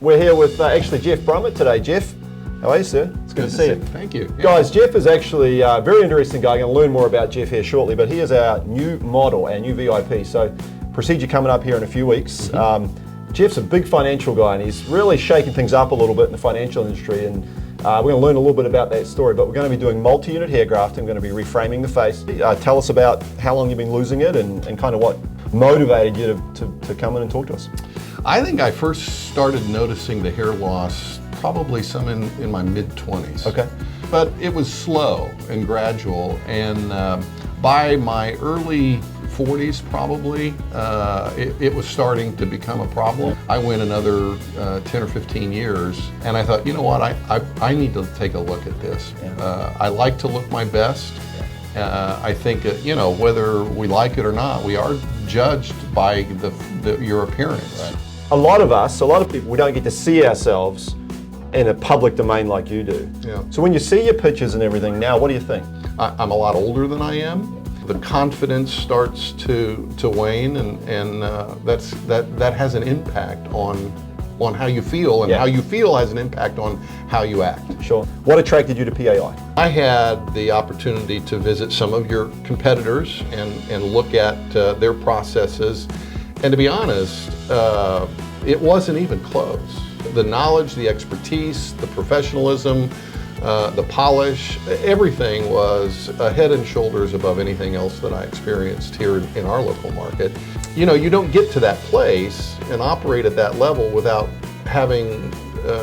We're here with actually Jeff Brummett today. Jeff, how are you, sir? It's good to see you. Thank you. Yeah. Guys, Jeff is actually a very interesting guy. I'm going to learn more about Jeff here shortly, but he is our new model, our new VIP. So procedure coming up here in a few weeks. Jeff's a big financial guy and he's really shaking things up a little bit in the financial industry, and we're going to learn a little bit about that story, but we're going to be doing multi-unit hair grafting. We're going to be reframing the face. Tell us about how long you've been losing it and kind of what motivated you to come in and talk to us. I think I first started noticing the hair loss probably some in my mid-20s. Okay. But it was slow and gradual, and by my early 40s probably, it was starting to become a problem. I went another 10 or 15 years, and I thought, you know what, I need to take a look at this. Yeah. I like to look my best. I think, you know, whether we like it or not, we are judged by your appearance. Right. A lot of people, we don't get to see ourselves in a public domain like you do. Yeah. So when you see your pictures and everything now, what do you think? I'm a lot older than I am. The confidence starts to wane, and that has an impact on how you feel, and how you feel has an impact on how you act. Sure. What attracted you to PAI? I had the opportunity to visit some of your competitors and look at their processes, and to be honest, it wasn't even close. The knowledge, the expertise, the professionalism, the polish, everything was head and shoulders above anything else that I experienced here in our local market. You know, you don't get to that place and operate at that level without having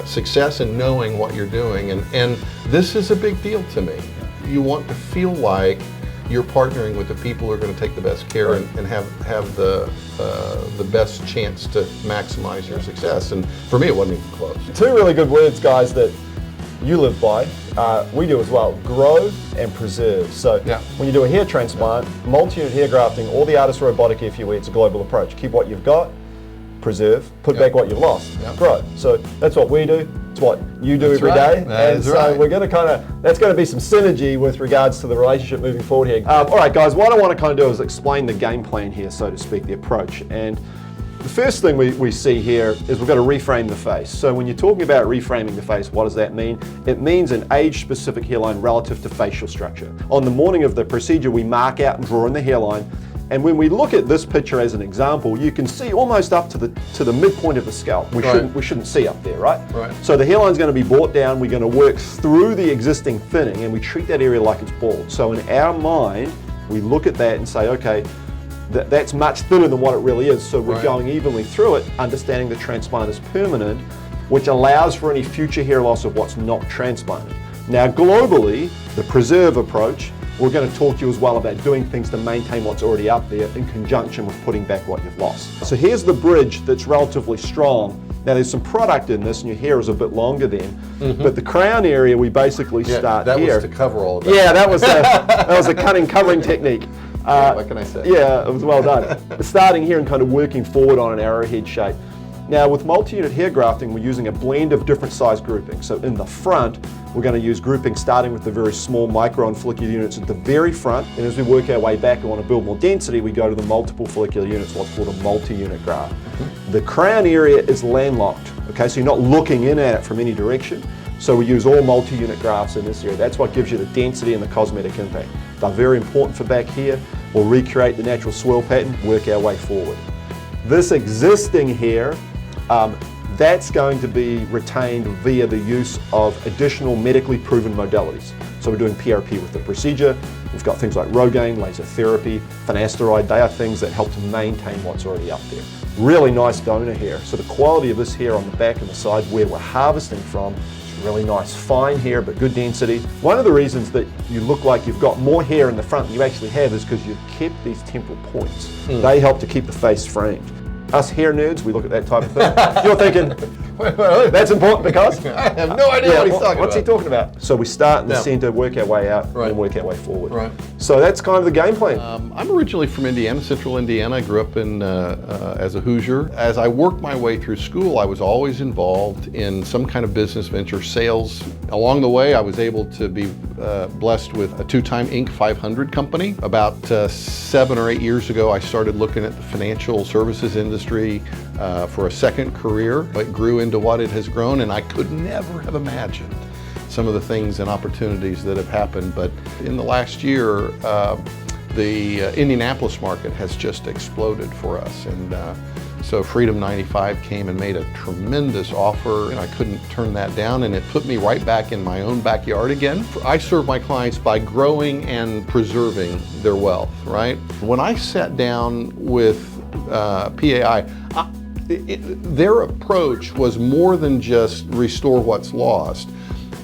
success and knowing what you're doing, and this is a big deal to me. You want to feel like you're partnering with the people who are going to take the best care and have the best chance to maximize your success. And for me, it wasn't even close. Two really good words, guys, that you live by. We do as well: grow and preserve. So when you do a hair transplant, multi-unit hair grafting, or the artist robotic FUE, it's a global approach. Keep what you've got, preserve, put back what you've lost, grow. So that's what we do. It's what you do every day. And so we're going to that's going to be some synergy with regards to the relationship moving forward here. All right, guys, what I want to kind of do is explain the game plan here, so to speak, the approach. And the first thing we see here is we've got to reframe the face. So when you're talking about reframing the face, what does that mean? It means an age-specific hairline relative to facial structure. On the morning of the procedure, we mark out and draw in the hairline. And when we look at this picture as an example, you can see almost up to the midpoint of the scalp. We shouldn't see up there, right? So the hairline's going to be brought down. We're going to work through the existing thinning, and we treat that area like it's bald. So in our mind, we look at that and say, okay, that's much thinner than what it really is. So we're going evenly through it, understanding the transplant is permanent, which allows for any future hair loss of what's not transplanted. Now globally, the preserve approach, we're going to talk to you as well about doing things to maintain what's already up there in conjunction with putting back what you've lost. So here's the bridge that's relatively strong. Now there's some product in this and your hair is a bit longer then, but the crown area we basically start that here. Was to cover all of that. Yeah, that was a covering technique. What can I say? Yeah, it was well done. Starting here and kind of working forward on an arrowhead shape. Now with multi-unit hair grafting, we're using a blend of different size groupings. So in the front, we're going to use grouping starting with the very small micro and follicular units at the very front. And as we work our way back and want to build more density, we go to the multiple follicular units, what's called a multi-unit graft. The crown area is landlocked, okay? So you're not looking in at it from any direction. So we use all multi-unit grafts in this area. That's what gives you the density and the cosmetic impact. They're very important for back here. We'll recreate the natural swirl pattern, work our way forward. This existing hair, that's going to be retained via the use of additional medically proven modalities. So we're doing PRP with the procedure. We've got things like Rogaine, laser therapy, finasteride. They are things that help to maintain what's already up there. Really nice donor hair. So the quality of this hair on the back and the side where we're harvesting from, really nice fine hair, but good density. One of the reasons that you look like you've got more hair in the front than you actually have is because you've kept these temporal points. They help to keep the face framed. Us hair nerds, we look at that type of thing. You're thinking, that's important because? I have no idea what he's talking about. What's he talking about? So we start in the center, work our way out, and work our way forward. So that's kind of the game plan. I'm originally from Indiana, central Indiana. I grew up as a Hoosier. As I worked my way through school, I was always involved in some kind of business venture, sales, Along the way, I was able to be blessed with a 2-time Inc. 500 company. About 7 or 8 years ago, I started looking at the financial services industry for a second career. It grew into what it has grown, and I could never have imagined some of the things and opportunities that have happened. But in the last year, the Indianapolis market has just exploded for us. And so Freedom 95 came and made a tremendous offer, and I couldn't turn that down, and it put me right back in my own backyard again. I serve my clients by growing and preserving their wealth, right? When I sat down with PAI, their approach was more than just restore what's lost.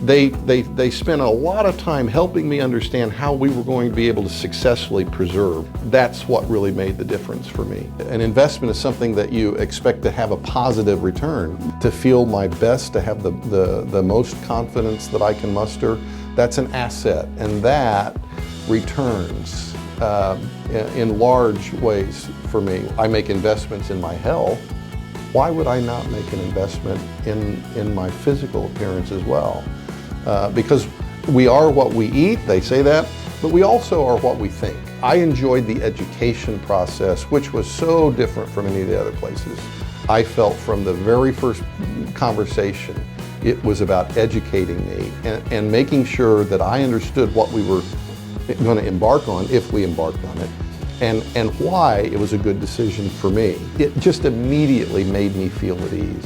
They spent a lot of time helping me understand how we were going to be able to successfully preserve. That's what really made the difference for me. An investment is something that you expect to have a positive return. To feel my best, to have the most confidence that I can muster, that's an asset, and that returns in large ways for me. I make investments in my health. Why would I not make an investment in my physical appearance as well? Because we are what we eat, they say that, but we also are what we think. I enjoyed the education process, which was so different from any of the other places. I felt from the very first conversation, it was about educating me and making sure that I understood what we were going to embark on, if we embarked on it, and why it was a good decision for me. It just immediately made me feel at ease.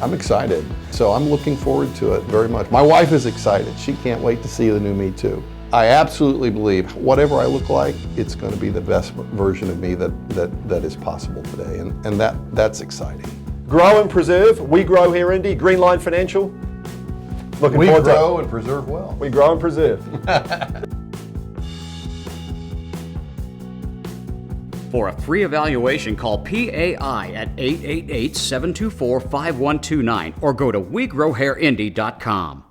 I'm excited. So I'm looking forward to it very much. My wife is excited. She can't wait to see the new me too. I absolutely believe whatever I look like, it's going to be the best version of me that is possible today. And that's exciting. Grow and preserve. We grow here, Indy. Green Line Financial. Looking we forward to it. grow and preserve well. We grow and preserve. For a free evaluation, call PAI at 888-724-5129 or go to WeGrowHairIndy.com.